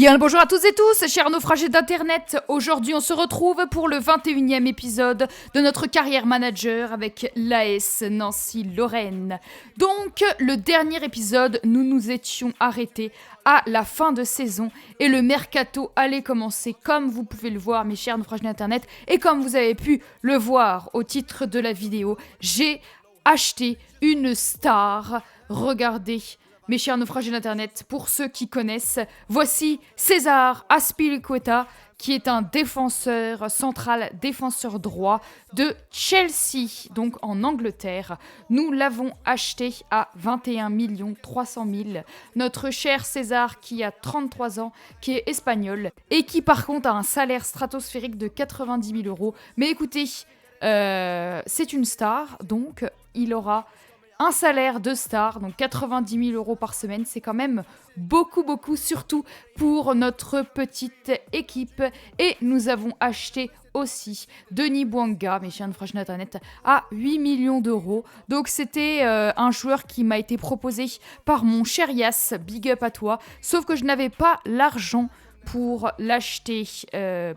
Bien le bonjour à tous et tous, chers naufragés d'internet. Aujourd'hui on se retrouve pour le 21e épisode de notre carrière manager avec l'AS Nancy Lorraine. Donc le dernier épisode, nous nous étions arrêtés à la fin de saison et le mercato allait commencer comme vous pouvez le voir mes chers naufragés d'internet. Et comme vous avez pu le voir au titre de la vidéo, j'ai acheté une star. Regardez. Mes chers naufragés d'internet, pour ceux qui connaissent, voici César Azpilicueta, qui est un défenseur central, défenseur droit de Chelsea, donc en Angleterre. Nous l'avons acheté à 21 300 000. Notre cher César, qui a 33 ans, qui est espagnol, et qui par contre a un salaire stratosphérique de 90 000 €. Mais écoutez, c'est une star, donc il aura un salaire de star, donc 90 000 € par semaine, c'est quand même beaucoup, surtout pour notre petite équipe. Et nous avons acheté aussi Denis Bouanga, mes chers naufragés d'internet, à 8 millions d'euros. Donc c'était un joueur qui m'a été proposé par mon cher Yas, big up à toi, sauf que je n'avais pas l'argent pour l'acheter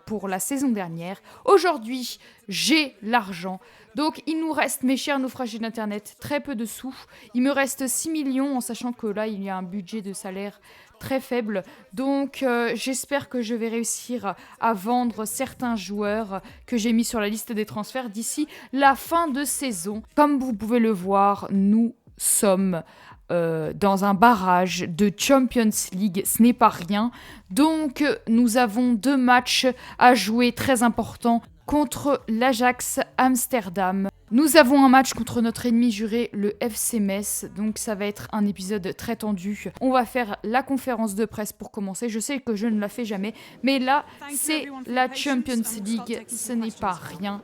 pour la saison dernière. Aujourd'hui, j'ai l'argent. Donc, il nous reste, mes chers naufragés d'internet, très peu de sous. Il me reste 6 millions, en sachant que là, il y a un budget de salaire très faible. Donc, j'espère que je vais réussir à vendre certains joueurs que j'ai mis sur la liste des transferts d'ici la fin de saison. Comme vous pouvez le voir, nous sommes dans un barrage de Champions League, ce n'est pas rien. Donc, nous avons 2 matchs à jouer très importants contre l'Ajax Amsterdam. Nous avons un match contre notre ennemi juré, le FC Metz, donc ça va être un épisode très tendu. On va faire la conférence de presse pour commencer. Je sais que je ne la fais jamais, mais là, c'est la Champions League, ce n'est pas rien.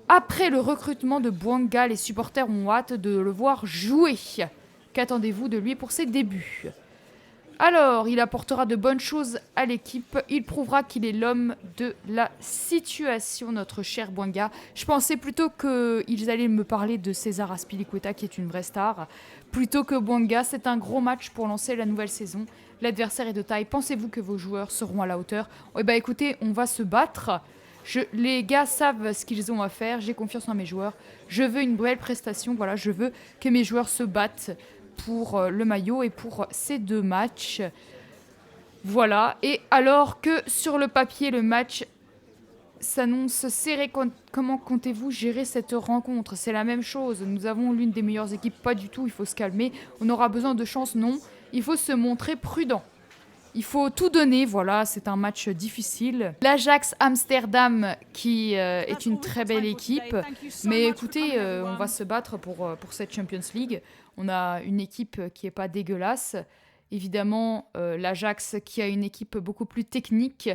Après le recrutement de Bouanga, les supporters ont hâte de le voir jouer. Qu'attendez-vous de lui pour ses débuts ? Alors, il apportera de bonnes choses à l'équipe. Il prouvera qu'il est l'homme de la situation, notre cher Bouanga. Je pensais plutôt qu'ils allaient me parler de César Azpilicueta, qui est une vraie star. Plutôt que Bouanga, c'est un gros match pour lancer la nouvelle saison. L'adversaire est de taille. Pensez-vous que vos joueurs seront à la hauteur ? Eh bien, écoutez, on va se battre. Les gars savent ce qu'ils ont à faire. J'ai confiance en mes joueurs. Je veux une belle prestation. Voilà, je veux que mes joueurs se battent pour le maillot et pour ces 2 matchs. Voilà. Et alors que sur le papier, le match s'annonce serré, comment comptez-vous gérer cette rencontre ? C'est la même chose. Nous avons l'une des meilleures équipes. Pas du tout. Il faut se calmer. On aura besoin de chance. Non. Il faut se montrer prudent. Il faut tout donner, voilà, c'est un match difficile. L'Ajax Amsterdam qui est une très belle équipe. Mais écoutez, on va se battre pour cette Champions League. On a une équipe qui n'est pas dégueulasse. Évidemment, l'Ajax qui a une équipe beaucoup plus technique.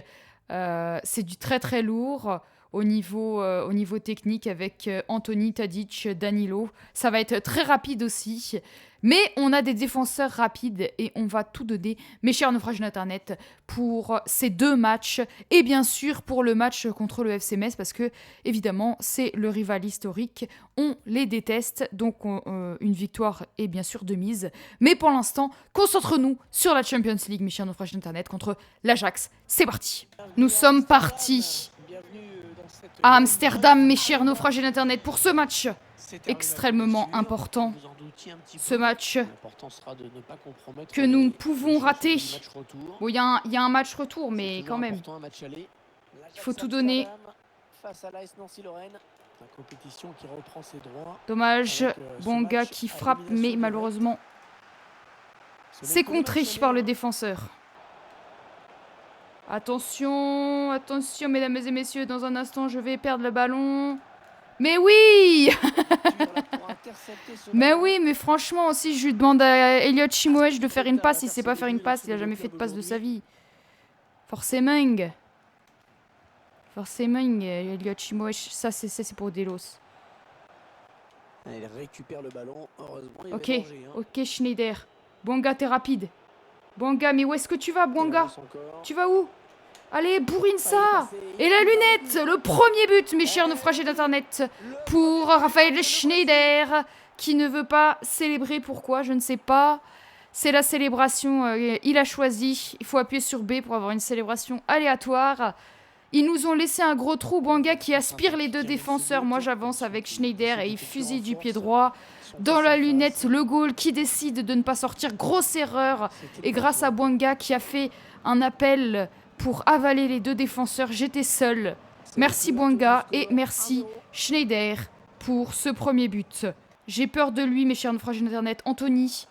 C'est du très très lourd au niveau technique avec Anthony, Tadic, Danilo. Ça va être très rapide aussi. Mais on a des défenseurs rapides et on va tout donner, mes chers naufragés d'internet, pour ces 2 matchs. Et bien sûr pour le match contre le FC Metz parce que, évidemment, c'est le rival historique. On les déteste, donc une victoire est bien sûr de mise. Mais pour l'instant, concentrons-nous sur la Champions League, mes chers naufragés d'internet, contre l'Ajax. C'est parti. Nous sommes partis à Amsterdam, mes chers naufragés d'internet, pour ce match extrêmement important. Ce match que nous ne pouvons rater. Bon, il y a un match retour, mais quand même, il faut tout donner. Dommage, Bouanga qui frappe, mais malheureusement, c'est contré par le défenseur. Attention, attention, mesdames et messieurs, dans un instant, je vais perdre le ballon. Mais oui. Mais oui, mais franchement, si je lui demande à Elliot Chimoech de faire une passe, il sait pas faire une passe, il a jamais fait de passe de sa vie. Forcément, Elliot Chimoech, ça c'est pour Delos. Il récupère le ballon, heureusement. Ok, Schneider. Bouanga, t'es rapide. Bouanga, mais où est-ce que tu vas, Bouanga ? Tu vas où ? Allez, bourrine ça. Et la lunette, le premier but, mes chers naufragés d'internet, pour Raphaël Schneider, qui ne veut pas célébrer. Pourquoi ? Je ne sais pas. C'est la célébration, il a choisi. Il faut appuyer sur B pour avoir une célébration aléatoire. Ils nous ont laissé un gros trou. Bouanga qui aspire les deux défenseurs. Moi, j'avance avec Schneider et il fusille du pied droit. Dans la lunette, le goal qui décide de ne pas sortir. Grosse erreur. Et grâce à Bouanga qui a fait un appel pour avaler les deux défenseurs, j'étais seul. Merci Bouanga et merci Schneider pour ce premier but. J'ai peur de lui, mes chers naufragés d'Internet. Anthony,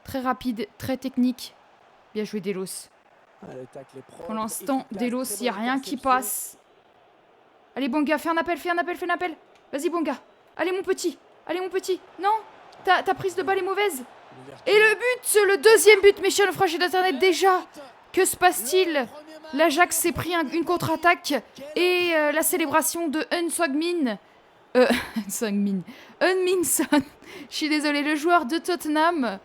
très rapide, très technique. Bien joué, Delos. Pour l'instant, Delos, il n'y a rien qui passe. Allez, Bouanga, fais un appel. Vas-y, Bouanga. Allez, mon petit. Non, ta prise de balle est mauvaise. Et le but, le deuxième but, mes chers naufragés d'Internet, déjà. Que se passe-t-il? L'Ajax s'est pris une contre-attaque. Et la célébration de Heung-Min Son. Je suis désolée, le joueur de Tottenham.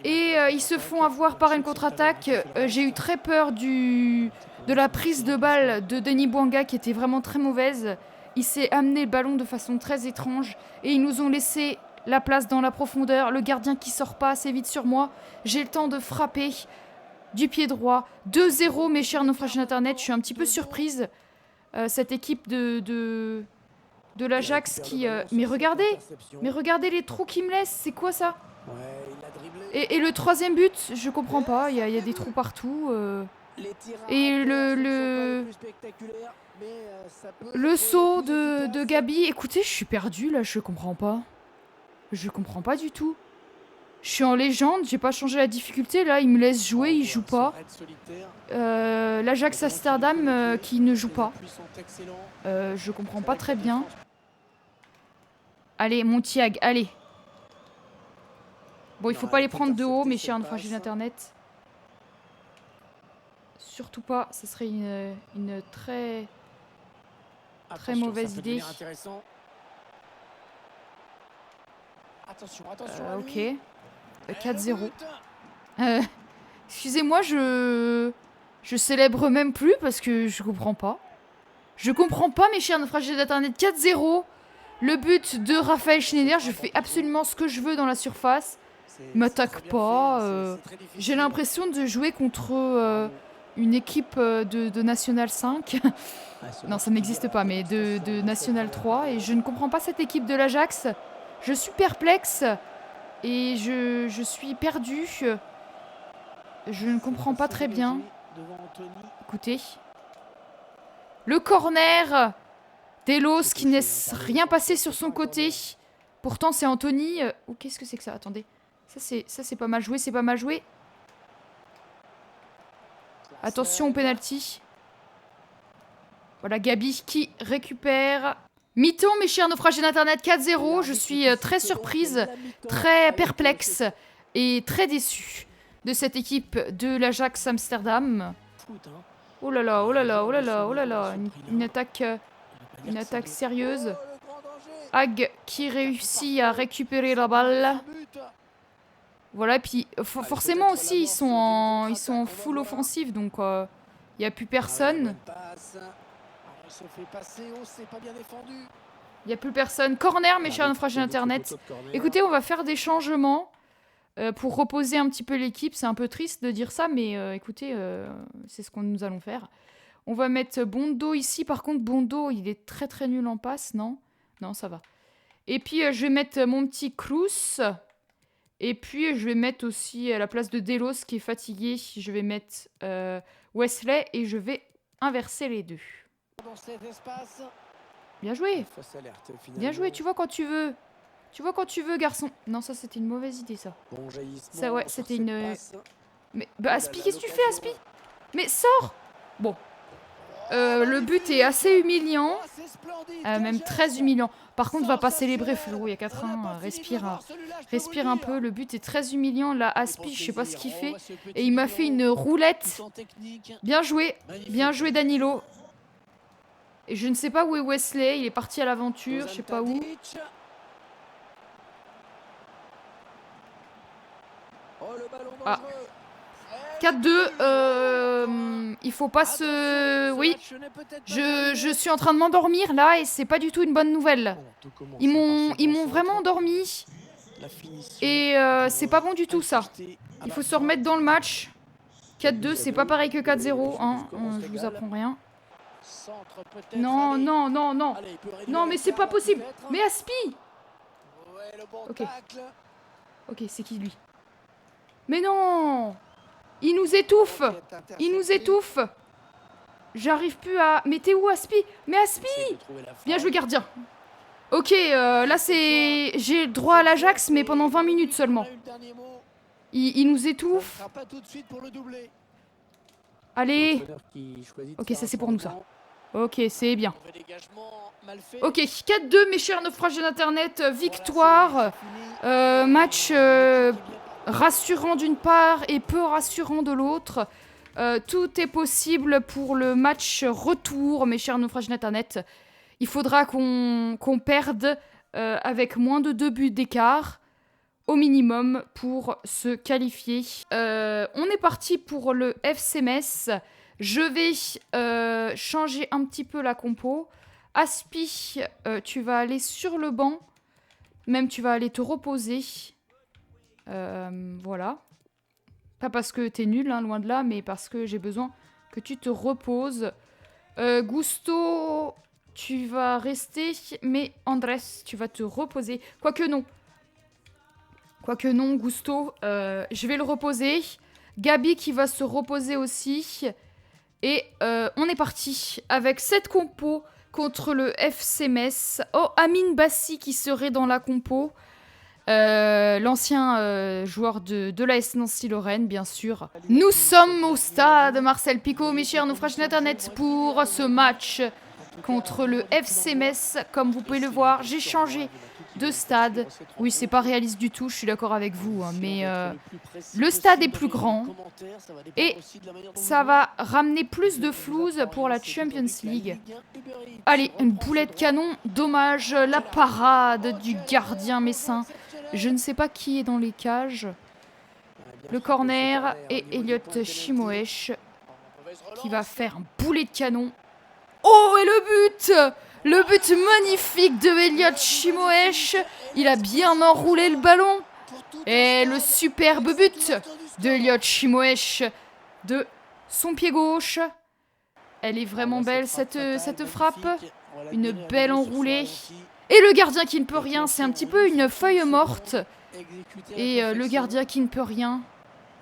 Et ils se font avoir par une contre-attaque. J'ai eu très peur de la prise de balle de Denis Bouanga qui était vraiment très mauvaise. Il s'est amené le ballon de façon très étrange. Et ils nous ont laissé la place dans la profondeur. Le gardien qui sort pas assez vite sur moi. J'ai le temps de frapper du pied droit. 2-0, mes chers naufragés d'Internet. Je suis un petit peu surprise. Cette équipe de l'Ajax qui... Mais regardez les trous qu'ils me laissent. C'est quoi ça? Et le troisième but, je comprends pas. Il y a des trous partout. Et le saut de Gabi. Écoutez, je suis perdue là. Je comprends pas. Je comprends pas du tout. Je suis en légende, j'ai pas changé la difficulté. Là, il me laisse jouer, il joue pas. L'Ajax Amsterdam qui ne joue pas. Je comprends pas très bien. Allez, mon Thiag, allez. Bon, il faut pas les prendre de haut, mes chers naufragés d'Internet. Surtout pas, ça serait une très mauvaise idée. Ok. 4-0. Excusez-moi, je célèbre même plus parce que je comprends pas. Je comprends pas, mes chers naufragés d'Internet. 4-0. Le but de Raphaël Schneider. Je fais absolument ce que je veux dans la surface. Il m'attaque pas. J'ai l'impression de jouer contre une équipe de National 5. Non, ça n'existe pas, mais de National 3. Et je ne comprends pas cette équipe de l'Ajax. Je suis perplexe. Et je suis perdue. Je ne comprends pas très bien. Écoutez. Le corner. Delos qui ne laisse rien passer sur son côté. Pourtant, c'est Anthony. Oh, qu'est-ce que c'est que ça? Attendez. Ça, c'est pas mal joué. C'est pas mal joué. Attention au penalty. Voilà, Gabi qui récupère. Mi-temps, mes chers naufragés d'Internet, 4-0. Je suis très surprise, très perplexe et très déçue de cette équipe de l'Ajax Amsterdam. Oh là là, oh là là, oh là là, oh là là. Une attaque sérieuse. Hag qui réussit à récupérer la balle. Voilà, et puis forcément aussi, ils sont en full offensive, donc il n'y a plus personne. Il n'y a plus personne. Corner, mes chers naufragés d'Internet. Écoutez, on va faire des changements pour reposer un petit peu l'équipe. C'est un peu triste de dire ça, mais écoutez, c'est ce que nous allons faire. On va mettre Bondo ici. Par contre, Bondo, il est très très nul en passe, non? Non, ça va. Et puis, je vais mettre mon petit Cruz. Et puis, je vais mettre aussi à la place de Delos qui est fatigué. Je vais mettre Wesley et je vais inverser les deux. Bien joué. Bien joué, tu vois quand tu veux. Tu vois quand tu veux, garçon. Non, ça c'était une mauvaise idée, ça. Ça, ouais, c'était une... Mais, bah, Aspi, qu'est-ce que tu fais, Aspi? Mais sors. Bon. Le but est assez humiliant. Même très humiliant. Par contre, va pas célébrer, Flo. Il y a 4-1. Respire un peu. Le but est très humiliant. Là, Aspi, je sais pas ce qu'il fait. Et il m'a fait une roulette. Bien joué. Bien joué, Danilo. Et je ne sais pas où est Wesley. Il est parti à l'aventure. Je sais pas où. Ah. 4-2. Il faut pas se... Oui. Je suis en train de m'endormir là et c'est pas du tout une bonne nouvelle. Ils m'ont vraiment endormi. La finition. Et c'est pas bon du tout ça. Il faut se remettre dans le match. 4-2, c'est pas pareil que 4-0. Hein. Je vous apprends rien. Non, non, non, non. Non, mais c'est pas possible. Mais Aspi. Ok. Ok, c'est qui lui? Mais non. Il nous étouffe. Il nous étouffe. J'arrive plus à... Mais t'es où, Aspi? Mais Aspi! Bien joué, gardien. Ok, là c'est... J'ai droit à l'Ajax, mais pendant 20 minutes seulement. Il nous étouffe. Allez. Ok, ça c'est pour nous, ça. Ok, c'est bien. Ok, 4-2, mes chers naufragés d'internet. Victoire. Match rassurant d'une part et peu rassurant de l'autre. Tout est possible pour le match retour, mes chers naufragés d'internet. Il faudra qu'on perde avec moins de 2 buts d'écart au minimum pour se qualifier. On est parti pour le FC Metz. Je vais changer un petit peu la compo. Aspi, tu vas aller sur le banc. Même tu vas aller te reposer. Voilà. Pas parce que t'es nul, hein, loin de là, mais parce que j'ai besoin que tu te reposes. Gusto, tu vas rester, mais Andrés, tu vas te reposer. Quoique non, Gusto, je vais le reposer. Gabi qui va se reposer aussi. Et on est parti avec cette compo contre le FC Metz. Oh, Amine Bassi qui serait dans la compo. L'ancien joueur de l'AS Nancy-Lorraine, bien sûr. Nous sommes au stade Marcel Picot, mes chers naufragés d'internet, pour ce match contre le FC Metz. Comme vous pouvez le voir, j'ai changé de stade. Oui, c'est pas réaliste du tout, je suis d'accord avec vous, hein, mais le stade est plus grand et ça va ramener plus de flouze pour la Champions League. Allez, une boulette canon, dommage, la parade du gardien messin. Je ne sais pas qui est dans les cages. Le corner et Elliot Chimoesh qui va faire un boulet de canon. Oh, et le but! Le but magnifique de Elliot Chimoesh. Il a bien enroulé le ballon. Et le superbe but de Elliot Chimoesh de son pied gauche. Elle est vraiment belle cette frappe. Une belle enroulée. Et le gardien qui ne peut rien, c'est un petit peu une feuille morte. Et le gardien qui ne peut rien.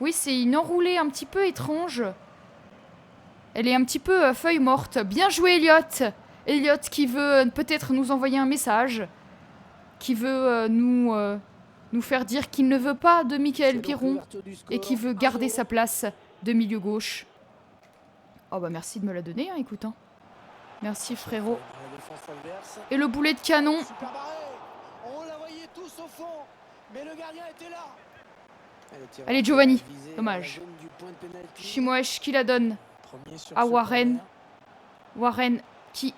Oui, c'est une enroulée un petit peu étrange. Elle est un petit peu feuille morte. Bien joué, Elliot. Elliot qui veut peut-être nous envoyer un message. Qui veut nous faire dire qu'il ne veut pas de Michael Piron. Et qui veut garder sa place de milieu gauche. Oh bah merci de me la donner, hein, écoute. Hein. Merci, frérot. Et le boulet de canon. Allez, Giovanni. Dommage. Chimoesh qui la donne à Warren. Warren qui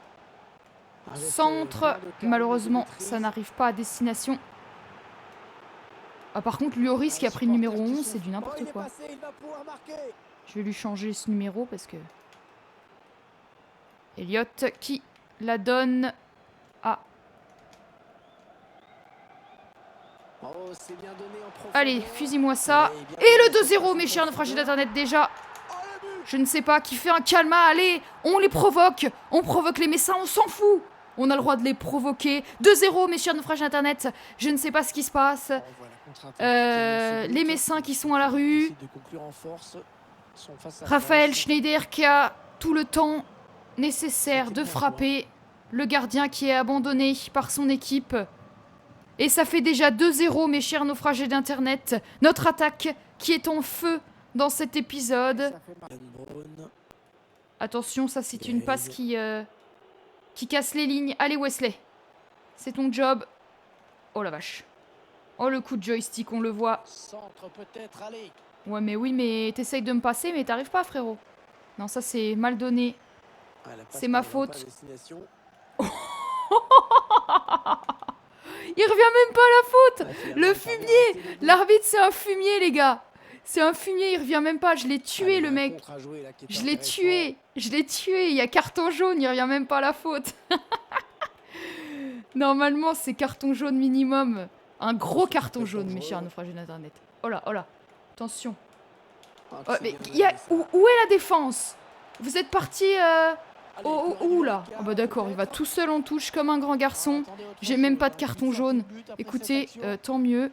centre. Malheureusement, ça n'arrive pas à destination. Ah, par contre, Lloris qui a pris le numéro 11, c'est du n'importe quoi. Je vais lui changer ce numéro parce que... Elliot qui la donne à... Allez, fusille-moi ça. Et le 2-0, mes chers naufragés d'internet, déjà. Je ne sais pas, qui fait un calma. Allez, on les provoque. On provoque les messins, on s'en fout. On a le droit de les provoquer. 2-0, mes chers naufragés d'internet. Je ne sais pas ce qui se passe. Les messins qui sont à la rue. Raphaël Schneider qui a tout le temps nécessaire de frapper. Le gardien qui est abandonné par son équipe. Et ça fait déjà 2-0, mes chers naufragés d'internet. Notre attaque qui est en feu dans cet épisode. Attention, ça c'est une passe qui casse les lignes. Allez Wesley, c'est ton job. Oh la vache. Oh le coup de joystick, on le voit. Ouais mais oui, mais t'essayes de me passer mais t'arrives pas, frérot. Non, ça c'est mal donné. C'est ma faute. Il revient même pas à la faute. Le fumier. L'arbitre c'est un fumier, les gars. C'est un fumier, il revient même pas. Je l'ai tué, le mec. Je l'ai tué. Je l'ai tué. Il y a carton jaune, il revient même pas à la faute. Normalement, c'est carton jaune minimum. Un gros carton jaune, mes chers naufragés d'internet. Oh là, attention. Oh, mais où est la défense? Vous êtes parti où là? Ah bah d'accord, il va tout seul en touche comme un grand garçon. J'ai même pas de carton jaune. Écoutez, tant mieux.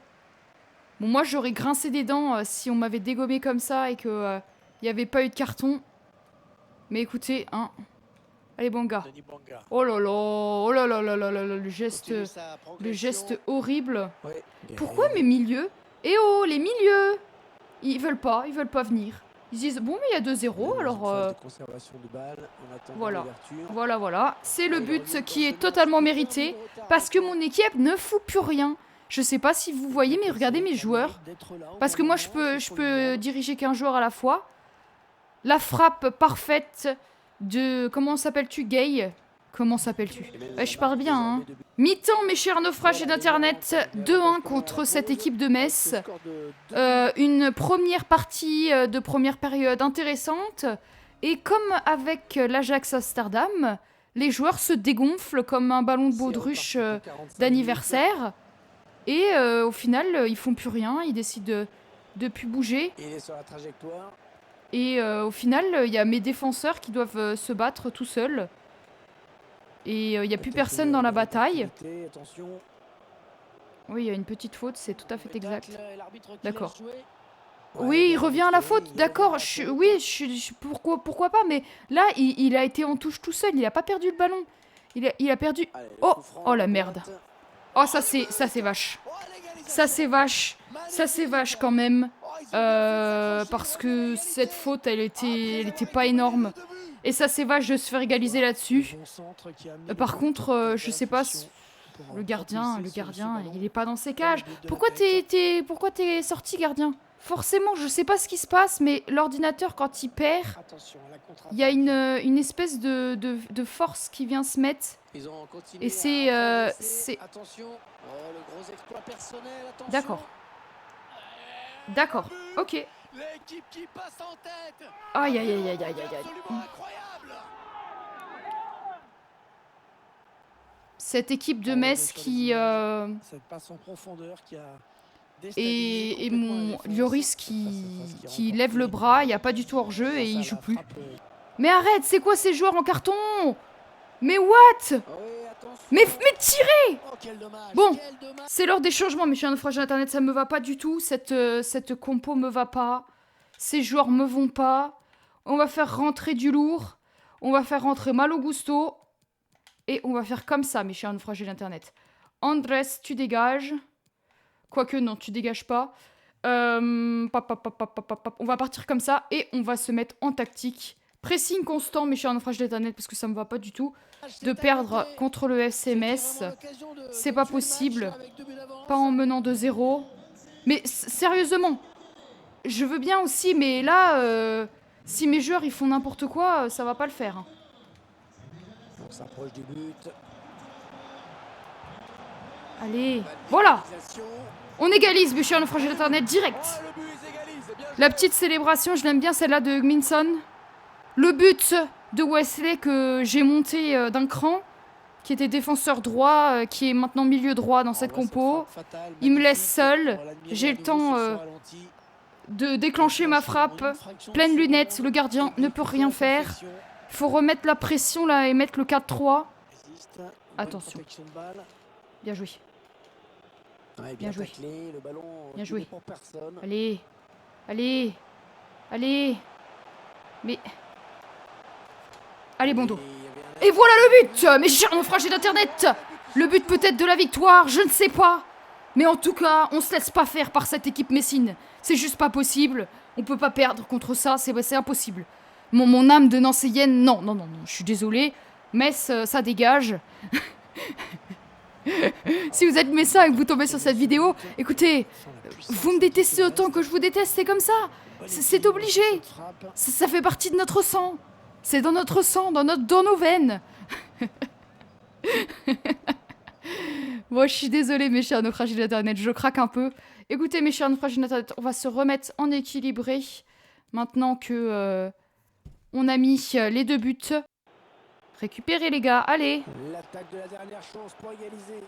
Bon, moi j'aurais grincé des dents si on m'avait dégommé comme ça et que il n'y avait pas eu de carton. Mais écoutez, hein. Allez, bon gars. Oh là là, le geste horrible. Pourquoi mes milieux? Eh oh, les milieux! Ils veulent pas venir. Ils disent, bon, mais il y a 2-0, alors... Voilà. C'est le but qui est totalement mérité, parce que mon équipe ne fout plus rien. Je sais pas si vous voyez, mais regardez mes joueurs. Parce que moi, je peux diriger qu'un joueur à la fois. La frappe parfaite de... Comment s'appelles-tu, Gay? Comment s'appelles-tu? Je parle bien, hein. Mi-temps, mes chers naufragés d'internet, 2-1 contre cette équipe de Metz. Une première partie de première période intéressante. Et comme avec l'Ajax Amsterdam, les joueurs se dégonflent comme un ballon de baudruche d'anniversaire. Et au final, ils font plus rien, ils décident de plus bouger. Et au final, il y a mes défenseurs qui doivent se battre tout seuls. Et il n'y a plus personne dans la bataille. Oui, il y a une petite faute, c'est tout à fait exact. D'accord. Oui, il revient à la faute, d'accord. Pourquoi pas, mais là, il a été en touche tout seul, il a pas perdu le ballon. Il a perdu... Oh la merde. Oh, ça c'est vache. Ça c'est vache quand même. Parce que cette faute, elle était pas énorme. Et ça c'est vache de se faire égaliser là-dessus. Par contre, je sais pas... Le gardien, il est pas dans ses cages. Pourquoi t'es sorti, gardien? Forcément, je sais pas ce qui se passe, mais l'ordinateur, quand il perd, il y a une espèce de force qui vient se mettre. Et c'est... D'accord. D'accord, ok. Aïe. Cette équipe de Metz qui... Et mon Lloris qui lève le bras, il n'y a pas du tout hors-jeu et il joue plus. Mais arrête, c'est quoi ces joueurs en carton? Mais what? Mais tirez! Bon, c'est l'heure des changements, mes chers naufragés internet, ça me va pas du tout, cette compo me va pas. Ces joueurs me vont pas. On va faire rentrer du lourd. On va faire rentrer Malo Gusto. Et on va faire comme ça, mes chers naufragés d'internet. Andrés, tu dégages. Quoique non, tu dégages pas. On va partir comme ça et on va se mettre en tactique. Pressing constant, mes chers naufragés d'internet, parce que ça me va pas du tout. De perdre contre le FC Metz. C'est pas possible. Pas en menant 2-0. Mais sérieusement, je veux bien aussi, mais là, si mes joueurs ils font n'importe quoi, ça va pas le faire. Hein. On s'approche du but. Allez, voilà. On égalise, mes chers naufragés d'internet, direct. La petite célébration, je l'aime bien, celle-là de Minson. Le but de Wesley que j'ai monté d'un cran, qui était défenseur droit, qui est maintenant milieu droit dans cette compo. Il me laisse seul. J'ai le temps de déclencher ma frappe. Pleine lunette, le gardien ne peut rien faire. Il faut remettre la pression là et mettre le 4-3. Attention. Bien joué. Bien joué. Bien joué. Allez. Mais... Allez, bon dos. Et voilà le but, mes chers naufragés d'internet. Le but peut-être de la victoire, je ne sais pas. Mais en tout cas, on se laisse pas faire par cette équipe messine. C'est juste pas possible. On peut pas perdre contre ça, c'est impossible. Mon âme de nancéienne, non, je suis désolée. Metz, ça dégage. Si vous êtes messin et que vous tombez sur cette vidéo, écoutez, vous me détestez autant que je vous déteste, c'est comme ça. C'est obligé. Ça fait partie de notre sang. C'est dans notre sang, dans nos veines. Bon, je suis désolée, mes chers naufragés d'internet, je craque un peu. Écoutez, mes chers naufragés d'internet, on va se remettre en équilibré. Maintenant que on a mis les 2 buts. Récupérez, les gars, allez. L'attaque de la dernière chance pour égaliser.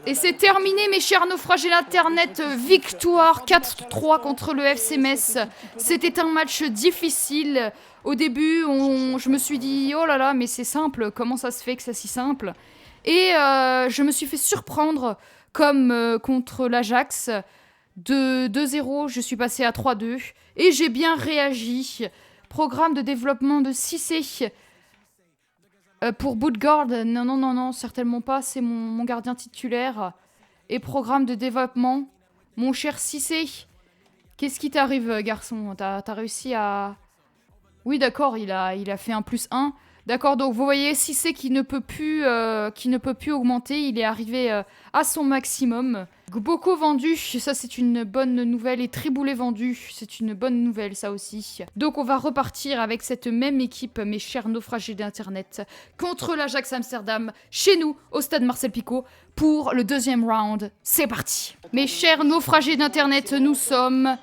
Et c'est terminé, mes chers naufragés d'Internet. Victoire 4-3 contre le FC Metz. C'était un match difficile. Au début, je me suis dit, oh là là, mais c'est simple. Comment ça se fait que c'est si simple? Et je me suis fait surprendre, comme contre l'Ajax. De 2-0, je suis passée à 3-2. Et j'ai bien réagi. Programme de développement de Cissé. Pour Boudgard, non, certainement pas, c'est mon gardien titulaire. Et programme de développement, mon cher Cissé. Qu'est-ce qui t'arrive, garçon? T'as réussi à... Oui, d'accord, il a fait un +1. D'accord, donc vous voyez, Cissé qui ne peut plus augmenter, il est arrivé à son maximum. Boko vendu, ça c'est une bonne nouvelle. Et Triboulet vendu, c'est une bonne nouvelle ça aussi. Donc on va repartir avec cette même équipe, mes chers naufragés d'Internet, contre l'Ajax Amsterdam, chez nous, au stade Marcel Picot, pour le deuxième round. C'est parti. Mes chers naufragés d'Internet, nous sommes...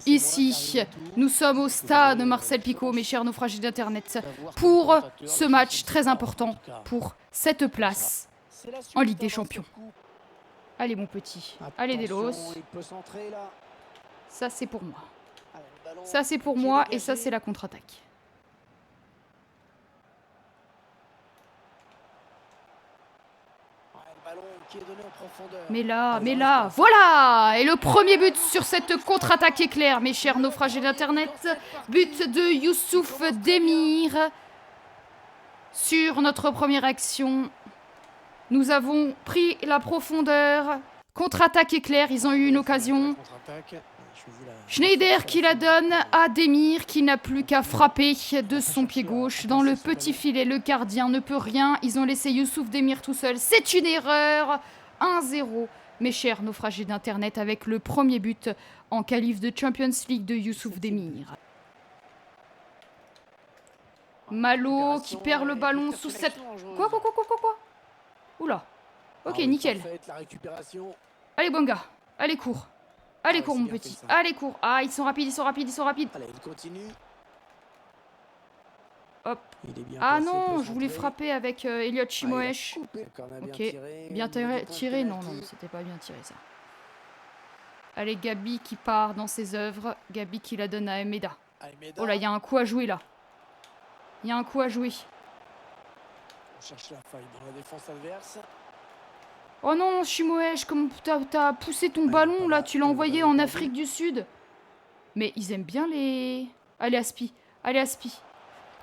Ici, nous sommes au stade Marcel Picot, mes chers naufragés d'Internet, pour ce match très important, pour cette place en Ligue des Champions. Allez mon petit, allez Delos. Ça c'est pour moi. Ça c'est pour moi et ça c'est la contre-attaque. Mais là, voilà! Et le premier but sur cette contre-attaque éclair, mes chers naufragés d'Internet. But de Youssouf Demir. Sur notre première action, nous avons pris la profondeur. Contre-attaque éclair, ils ont eu une occasion. Schneider qui la donne à Demir qui n'a plus qu'à frapper de son pied gauche dans le petit filet. Le gardien ne peut rien. Ils ont laissé Youssouf Demir tout seul. C'est une erreur. 1-0. Mes chers naufragés d'Internet avec le premier but en qualif de Champions League de Youssouf Demir. Malo qui perd le ballon sous cette... Quoi? Oula. Ok, nickel. Allez, Bonga. Allez, cours. Allez, cours, mon petit. Allez, cours. Ah, ils sont rapides. Allez, il continue. Hop. Ah non, je voulais frapper avec Elliot Chimoesh. Ok. Bien tiré. Non, c'était pas bien tiré, ça. Allez, Gabi qui part dans ses œuvres. Gabi qui la donne à Emeda. Oh là, il y a un coup à jouer, là. Il y a un coup à jouer. On cherche la faille dans la défense adverse. Oh non, Chimoesh, comme t'as poussé ton ballon, là, tu l'as envoyé en Afrique du Sud. Mais ils aiment bien les... Allez, Aspi.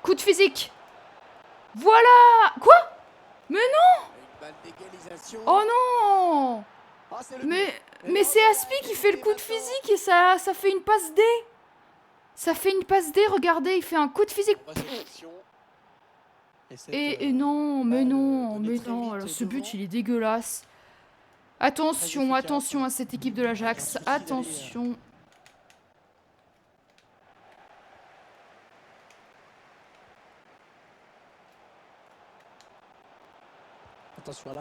Coup de physique. Voilà. Quoi? Mais non. Oh non. Mais c'est Aspi qui fait le coup de physique et ça fait une passe D. Ça fait une passe D, regardez, il fait un coup de physique. Et non, mais non. Alors, ce but, il est dégueulasse. Attention à cette équipe de l'Ajax. Attention.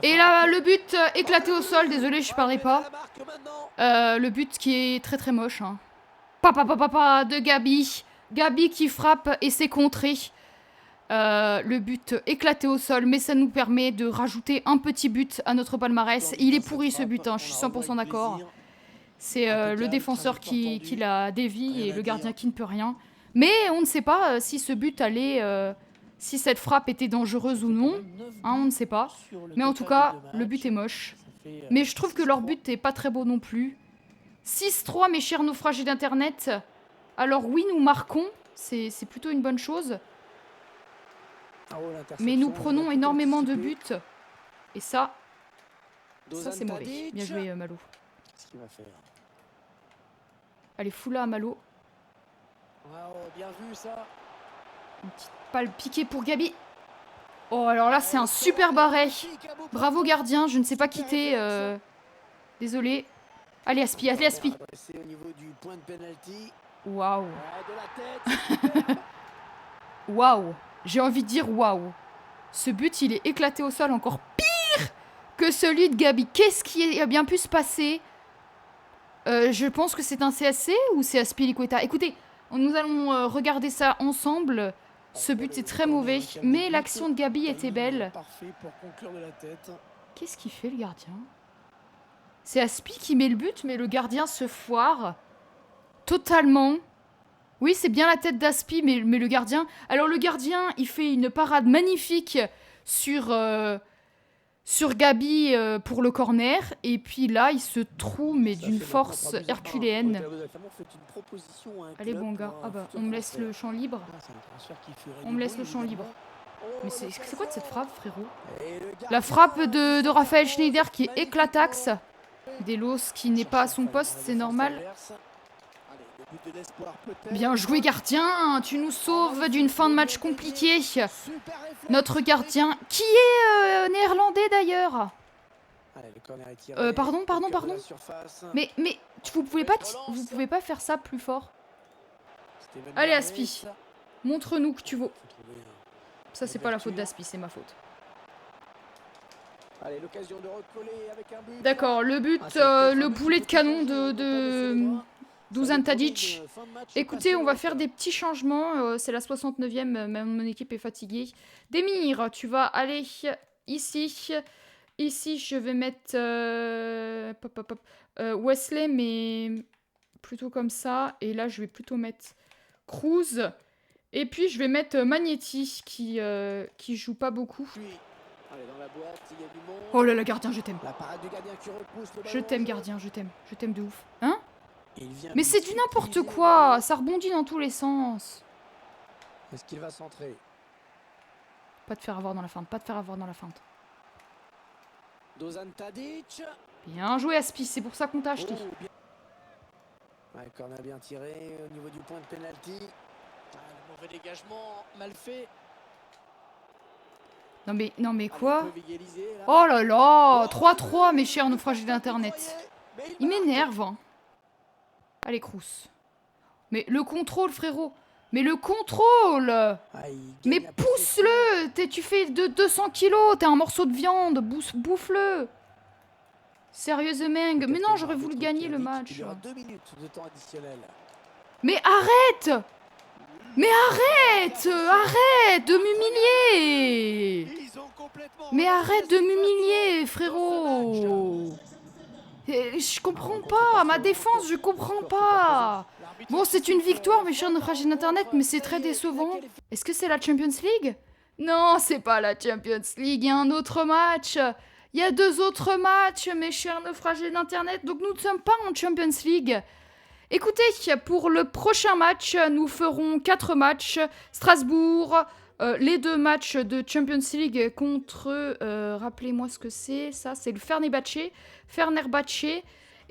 Et là, le but éclaté au sol. Désolé, je parlais pas. Le but qui est très très moche. Hein. Papa de Gabi. Gabi qui frappe et c'est contré. Le but éclaté au sol, mais ça nous permet de rajouter un petit but à notre palmarès. Il est pourri ce but, hein, je suis 100% d'accord. C'est le défenseur qui la dévie et le gardien qui ne peut rien. Mais on ne sait pas si ce but allait... si cette frappe était dangereuse ou non. Hein, on ne sait pas. Mais en tout cas, le but est moche. Mais je trouve que leur but n'est pas très beau non plus. 6-3, mes chers naufragés d'Internet. Alors oui, nous marquons. C'est plutôt une bonne chose. Mais nous prenons énormément de buts. Et ça c'est mauvais. Bien joué, Malo. Qu'est-ce qu'il va faire? Allez, fous-la, Malo. Bien vu, ça. Une petite balle piquée pour Gabi. Oh, alors là, c'est un super barret. Bravo, gardien. Je ne sais pas quitter. Désolé. Allez, Aspi. Waouh. Waouh. J'ai envie de dire waouh. Ce but, il est éclaté au sol encore pire que celui de Gabi. Qu'est-ce qui a bien pu se passer? Je pense que c'est un CSC ou c'est Aspilicueta. Écoutez, nous allons regarder ça ensemble. Ce but est très mauvais, mais l'action de Gabi était belle. Qu'est-ce qu'il fait, le gardien? C'est Aspi qui met le but, mais le gardien se foire. Totalement. Oui, c'est bien la tête d'Aspi, mais le gardien... Alors, le gardien, il fait une parade magnifique sur Gabi pour le corner. Et puis là, il se trouve, mais d'une force herculéenne. Allez, bon gars. Ah bah, on me laisse le champ libre. On me laisse le champ libre. Mais c'est quoi de cette frappe, frérot? La frappe de Raphaël Schneider qui est éclataxe. Delos qui n'est pas à son poste, c'est normal. Bien joué, gardien. Tu nous sauves d'une fin de match compliquée. Notre gardien, qui est néerlandais d'ailleurs. Pardon. Mais vous pouvez pas faire ça plus fort. Allez, Aspi. Montre-nous que tu vaux. Ça, c'est pas la faute d'Aspi, c'est ma faute. D'accord, le but, le boulet de canon de Dusan Tadic. Écoutez, on va faire des petits changements. C'est la 69e, même mon équipe est fatiguée. Demir, tu vas aller ici. Ici, je vais mettre Wesley, mais plutôt comme ça. Et là, je vais plutôt mettre Cruz. Et puis, je vais mettre Magnetti, qui joue pas beaucoup. Oh là là, gardien, je t'aime. Je t'aime, gardien, je t'aime. Je t'aime de ouf. Hein? Mais c'est du n'importe quoi. Ça rebondit dans tous les sens. Est-ce qu'il va centrer? Pas te faire avoir dans la feinte, pas te faire avoir dans la feinte. Dusan Tadic. Bien joué, Aspi, c'est pour ça qu'on t'a acheté. Ouais, corner bien tiré au niveau du point de pénalty. Le mauvais dégagement, mal fait. Non mais quoi? Oh là là, 3-3, mes chers naufragés d'internet. Il m'énerve. Hein. Allez, Crous. Mais le contrôle, frérot. Mais le contrôle. Mais pousse-le. Tu fais de 200 kilos. T'es un morceau de viande. Bouffe-le. Sérieusement. Mais non, j'aurais voulu gagner le match. Mais arrête. Mais arrête. Arrête de m'humilier. Mais arrête de m'humilier, frérot. Je comprends pas. Ma défense, je comprends pas. Bon, c'est une victoire, mes chers naufragés d'internet, mais c'est très décevant. Est-ce que c'est la Champions League? Non, c'est pas la Champions League. Il y a un autre match. Il y a 2 autres matchs, mes chers naufragés d'internet. Donc nous ne sommes pas en Champions League. Écoutez, pour le prochain match, nous ferons 4 matchs. Strasbourg, les 2 matchs de Champions League contre... rappelez-moi ce que c'est. Ça, c'est le Fenerbahçe.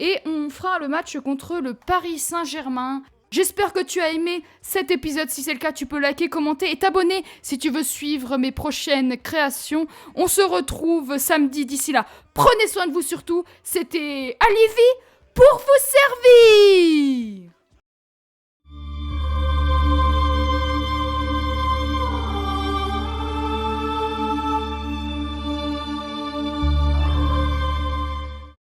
Et on fera le match contre le Paris Saint-Germain. J'espère que tu as aimé cet épisode. Si c'est le cas, tu peux liker, commenter et t'abonner si tu veux suivre mes prochaines créations. On se retrouve samedi. D'ici là, prenez soin de vous surtout. C'était Alivi pour vous servir.